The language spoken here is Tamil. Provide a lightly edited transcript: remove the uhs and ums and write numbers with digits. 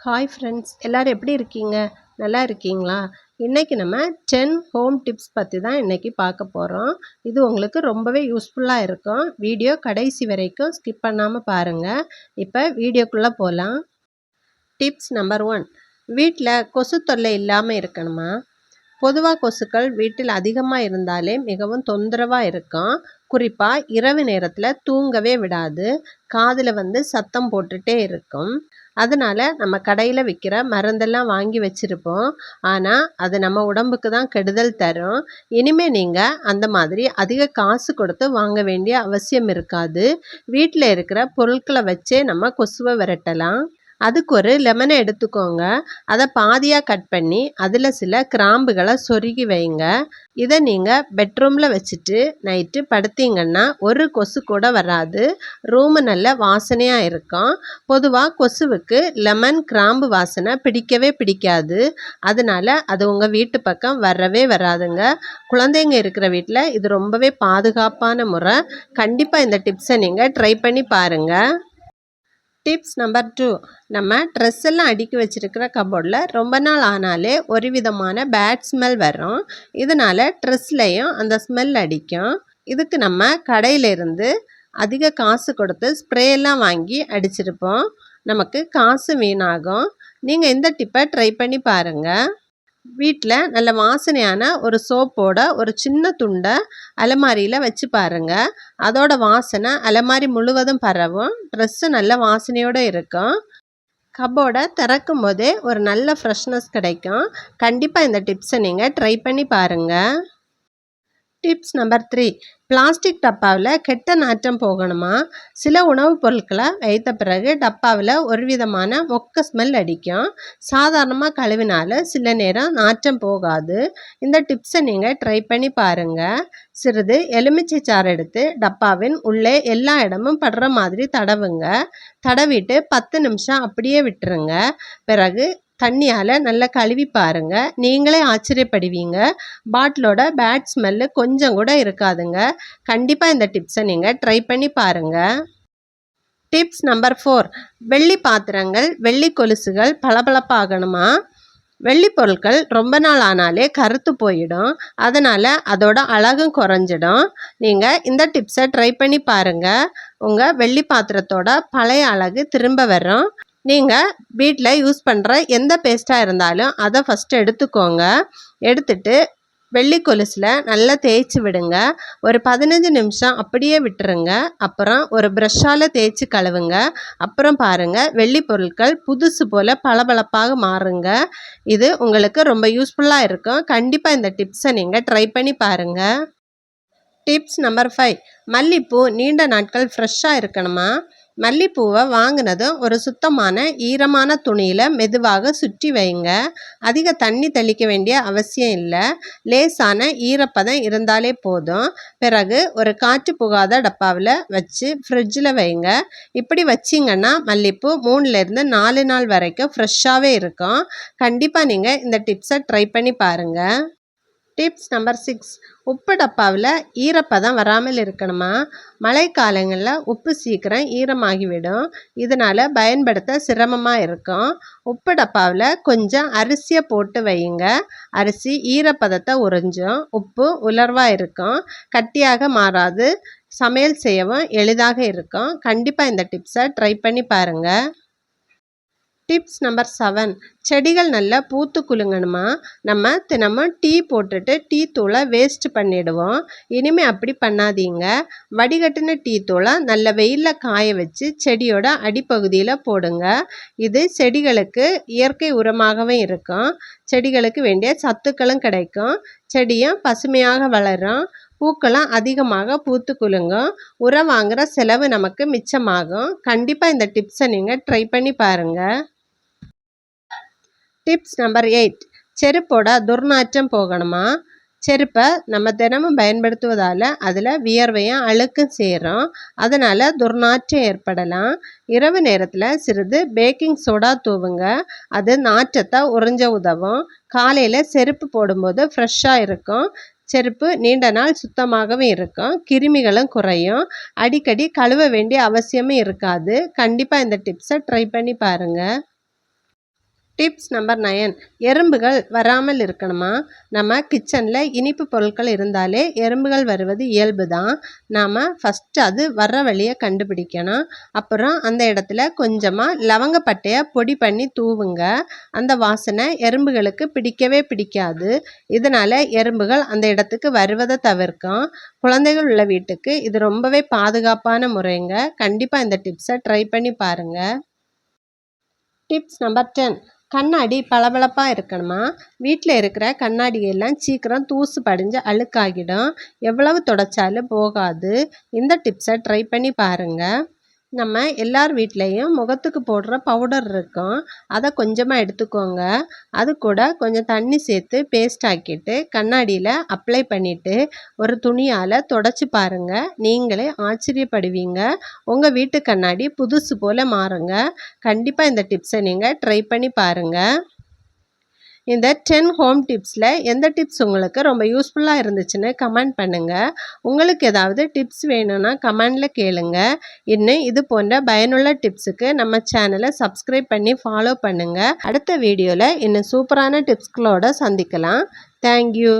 ஹாய் ஃப்ரெண்ட்ஸ், எல்லோரும் எப்படி இருக்கீங்க? நல்லா இருக்கீங்களா? இன்றைக்கி நம்ம 10 ஹோம் டிப்ஸ் பற்றி தான் இன்றைக்கி பார்க்க போகிறோம். இது உங்களுக்கு ரொம்பவே யூஸ்ஃபுல்லாக இருக்கும். வீடியோ கடைசி வரைக்கும் ஸ்கிப் பண்ணாமல் பாருங்கள். இப்போ வீடியோக்குள்ளே போகலாம். டிப்ஸ் நம்பர் 1, வீட்டில் கொசு தொல்லை இல்லாமல் இருக்கணுமா? பொதுவாக கொசுக்கள் வீட்டில் அதிகமாக இருந்தாலே மிகவும் தொந்தரவாக இருக்கும். குறிப்பாக இரவு நேரத்தில் தூங்கவே விடாது. காதில் சத்தம் போட்டுகிட்டே இருக்கும். அதனால் நம்ம கடையில் விற்கிற மருந்தெல்லாம் வாங்கி வச்சுருப்போம். ஆனால் அது நம்ம உடம்புக்கு தான் கெடுதல் தரும். இனிமேல் நீங்கள் அந்த மாதிரி அதிக காசு கொடுத்து வாங்க வேண்டிய அவசியம் இருக்காது. வீட்டில் இருக்கிற பொருட்களை வச்சே நம்ம கொசுவை விரட்டலாம். அதுக்கு ஒரு லெமனை எடுத்துக்கோங்க. அதை பாதியாக கட் பண்ணி அதில் சில கிராம்புகளை சொருகி வைங்க. இதை நீங்கள் பெட்ரூமில் வச்சுட்டு நைட்டு படுத்தீங்கன்னா ஒரு கொசு கூட வராது. ரூமு நல்ல வாசனையாக இருக்கும். பொதுவாக கொசுவுக்கு லெமன் கிராம்பு வாசனை பிடிக்கவே பிடிக்காது. அதனால் அது உங்கள் வீட்டு பக்கம் வரவே வராதுங்க. குழந்தைங்க இருக்கிற வீட்டில் இது ரொம்பவே பாதுகாப்பான முறை. கண்டிப்பாக இந்த டிப்ஸை நீங்கள் ட்ரை பண்ணி பாருங்கள். டிப்ஸ் நம்பர் 2, நம்ம ட்ரெஸ் எல்லாம் அடுக்கி வச்சுருக்கிற கபோர்டில் ரொம்ப நாள் ஆனாலே ஒரு விதமான பேட் ஸ்மெல் வரும். இதனால் ட்ரெஸ்லையும் அந்த ஸ்மெல் அடிக்கும். இதுக்கு நம்ம கடையிலேருந்து அதிக காசு கொடுத்து ஸ்ப்ரேயெல்லாம் வாங்கி அடிச்சிருப்போம். நமக்கு காசு வீணாகும். நீங்கள் இந்த டிப்பை ட்ரை பண்ணி பாருங்கள். வீட்டில் நல்ல வாசனையான ஒரு சோப்போட ஒரு சின்ன துண்டை அலமாரியில் வச்சு பாருங்கள். அதோட வாசனை அலமாரி முழுவதும் பரவும். ட்ரெஸ்ஸு நல்ல வாசனையோடு இருக்கும். கப்போர்டை திறக்கும் போதே ஒரு நல்ல ஃப்ரெஷ்னஸ் கிடைக்கும். கண்டிப்பாக இந்த டிப்ஸை நீங்கள் ட்ரை பண்ணி பாருங்கள். டிப்ஸ் நம்பர் 3, பிளாஸ்டிக் டப்பாவில் கெட்ட நாற்றம் போகணுமா? சில உணவுப் பொருட்களை வைத்த பிறகு டப்பாவில் ஒரு விதமான மொக்க ஸ்மெல் அடிக்கும். சாதாரணமாக கழுவினால சில நேரம் நாற்றம் போகாது. இந்த டிப்ஸை நீங்கள் ட்ரை பண்ணி பாருங்கள். சிறிது எலுமிச்சை சாறு எடுத்து டப்பாவின் உள்ளே எல்லா இடமும் படுற மாதிரி தடவுங்க. தடவிட்டு 10 நிமிஷம் அப்படியே விட்டுருங்க. பிறகு தண்ணியால் நல்லா கழுவி பாருங்கள். நீங்களே ஆச்சரியப்படுவீங்க. பாட்டிலோட பேட் ஸ்மெல்லு கொஞ்சம் கூட இருக்காதுங்க. கண்டிப்பாக இந்த டிப்ஸை நீங்கள் ட்ரை பண்ணி பாருங்கள். டிப்ஸ் நம்பர் 4, வெள்ளி பாத்திரங்கள், வெள்ளி கொலுசுகள் பளபளப்பாகணுமா? வெள்ளி பொருட்கள் ரொம்ப நாள் ஆனாலே கருத்து போயிடும். அதனால் அதோட அழகும் குறைஞ்சிடும். நீங்கள் இந்த டிப்ஸை ட்ரை பண்ணி பாருங்கள். உங்கள் வெள்ளி பாத்திரத்தோட பழைய அழகு திரும்ப வரும். நீங்கள் வீட்டில் யூஸ் பண்ணுற எந்த பேஸ்ட்டாக இருந்தாலும் அதை ஃபஸ்ட்டு எடுத்துக்கோங்க. எடுத்துட்டு வெள்ளி கொலுசில் நல்லா தேய்ச்சி விடுங்க. ஒரு 15 நிமிஷம் அப்படியே விட்டுருங்க. அப்புறம் ஒரு ப்ரஷ்ஷால் தேய்ச்சி கழுவுங்க. அப்புறம் பாருங்கள், வெள்ளி பொருட்கள் புதுசு போல் பளபளப்பாக மாறுங்க. இது உங்களுக்கு ரொம்ப யூஸ்ஃபுல்லாக இருக்கும். கண்டிப்பாக இந்த டிப்ஸை நீங்கள் ட்ரை பண்ணி பாருங்கள். டிப்ஸ் நம்பர் 5, மல்லிப்பூ நீண்ட நாட்கள் ஃப்ரெஷ்ஷாக இருக்கணுமா? மல்லிப்பூவை வாங்கினதும் ஒரு சுத்தமான ஈரமான துணியில் மெதுவாக சுற்றி வைங்க. அதிக தண்ணி தெளிக்க வேண்டிய அவசியம் இல்லை. லேசான ஈரப்பதம் இருந்தாலே போதும். பிறகு ஒரு காற்று புகாத டப்பாவில் வச்சு ஃப்ரிட்ஜில் வைங்க. இப்படி வச்சிங்கன்னா மல்லிப்பூ 3லேருந்து 4 நாள் வரைக்கும் ஃப்ரெஷ்ஷாகவே இருக்கும். கண்டிப்பாக நீங்கள் இந்த டிப்ஸை ட்ரை பண்ணி பாருங்கள். டிப்ஸ் நம்பர் 6, உப்பு டப்பாவில் ஈரப்பதம் வராமல் இருக்கணுமா? மழைக்காலங்களில் உப்பு சீக்கிரம் ஈரமாகிவிடும். இதனால் பயன்படுத்த சிரமமாக இருக்கும். உப்பு டப்பாவில் கொஞ்சம் அரிசியை போட்டு வையுங்க. அரிசி ஈரப்பதத்தை உறிஞ்சும். உப்பு உலர்வாக இருக்கும். கட்டியாக மாறாது. சமையல் செய்யவும் எளிதாக இருக்கும். கண்டிப்பாக இந்த டிப்ஸை ட்ரை பண்ணி பாருங்கள். டிப்ஸ் நம்பர் 7, செடிகள் நல்லா பூத்து குலுங்கணுமா? நம்ம தினமும் டீ போட்டுட்டு டீ தூளை வேஸ்ட் பண்ணிடுவோம். இனிமேல் அப்படி பண்ணாதீங்க. வடிகட்டின டீ தூளை நல்ல வெயிலில் காய வச்சு செடியோட அடிப்பகுதியில் போடுங்க. இது செடிகளுக்கு இயற்கை உரமாகவே இருக்கும். செடிகளுக்கு வேண்டிய சத்துக்களும் கிடைக்கும். செடியும் பசுமையாக வளரும். பூக்களும் அதிகமாக பூத்து குலுங்கும். உரம் வாங்குகிற செலவு நமக்கு மிச்சமாகும். கண்டிப்பாக இந்த டிப்ஸை நீங்கள் ட்ரை பண்ணி பாருங்கள். டிப்ஸ் நம்பர் 8, செருப்போட துர்நாற்றம் போகணுமா? செருப்பை நம்ம தினமும் பயன்படுத்துவதால் அதில் வியர்வையும் அழுக்கும் சேரும். அதனால் துர்நாற்றம் ஏற்படலாம். இரவு நேரத்தில் சிறிது பேக்கிங் சோடா தூவுங்க. அது நாற்றத்தை உறிஞ்ச உதவும். காலையில் செருப்பு போடும்போது ஃப்ரெஷ்ஷாக இருக்கும். செருப்பு நீண்ட நாள் சுத்தமாகவும் இருக்கும். கிருமிகளும் குறையும். அடிக்கடி கழுவ வேண்டிய அவசியமும் இருக்காது. கண்டிப்பாக இந்த டிப்ஸை ட்ரை பண்ணி பாருங்கள். Tips number 9. எறும்புகள் வராமல் இருக்கணுமா? நம்ம கிச்சனில் இனிப்பு பொருட்கள் இருந்தாலே எறும்புகள் வருவது இயல்பு தான். நாம் ஃபஸ்ட்டு அது வர்ற வழியை கண்டுபிடிக்கணும். அப்புறம் அந்த இடத்துல கொஞ்சமாக லவங்கப்பட்டையை பொடி பண்ணி தூவுங்க. அந்த வாசனை எறும்புகளுக்கு பிடிக்கவே பிடிக்காது. இதனால் எறும்புகள் அந்த இடத்துக்கு வருவதை தவிர்க்கும். குழந்தைகள் உள்ள வீட்டுக்கு இது ரொம்பவே பாதுகாப்பான முறைங்க. கண்டிப்பாக இந்த டிப்ஸை ட்ரை பண்ணி பாருங்கள். Tips number 10. கண்ணாடி பளபளப்பாக இருக்கணுமா? வீட்டில் இருக்கிற கண்ணாடியெல்லாம் சீக்கிரம் தூசு படிஞ்சு அழுக்காகிடும். எவ்வளவு துடைச்சாலும் போகாது. இந்த டிப்ஸை ட்ரை பண்ணி பாருங்கள். நம்ம எல்லார் வீட்லேயும் முகத்துக்கு போடுற பவுடர் இருக்கும். அதை கொஞ்சமாக எடுத்துக்கோங்க. அது கூட கொஞ்சம் தண்ணி சேர்த்து பேஸ்ட் ஆக்கிட்டு கண்ணாடியில் அப்ளை பண்ணிவிட்டு ஒரு துணியால் தொடச்சி பாருங்கள். நீங்களே ஆச்சரியப்படுவீங்க. உங்கள் வீட்டு கண்ணாடி புதுசு போல் மாறுங்க. கண்டிப்பாக இந்த டிப்ஸை நீங்கள் ட்ரை பண்ணி பாருங்கள். இந்த 10 ஹோம் டிப்ஸில் எந்த டிப்ஸ் உங்களுக்கு ரொம்ப யூஸ்ஃபுல்லாக இருந்துச்சுன்னு கமெண்ட் பண்ணுங்கள். உங்களுக்கு ஏதாவது டிப்ஸ் வேணும்னா கமெண்டில் கேளுங்க. இன்னும் இது போன்ற பயனுள்ள டிப்ஸுக்கு நம்ம சேனலை சப்ஸ்கிரைப் பண்ணி ஃபாலோ பண்ணுங்கள். அடுத்த வீடியோவில் இன்னும் சூப்பரான டிப்ஸ்களோடு சந்திக்கலாம். தேங்க்யூ.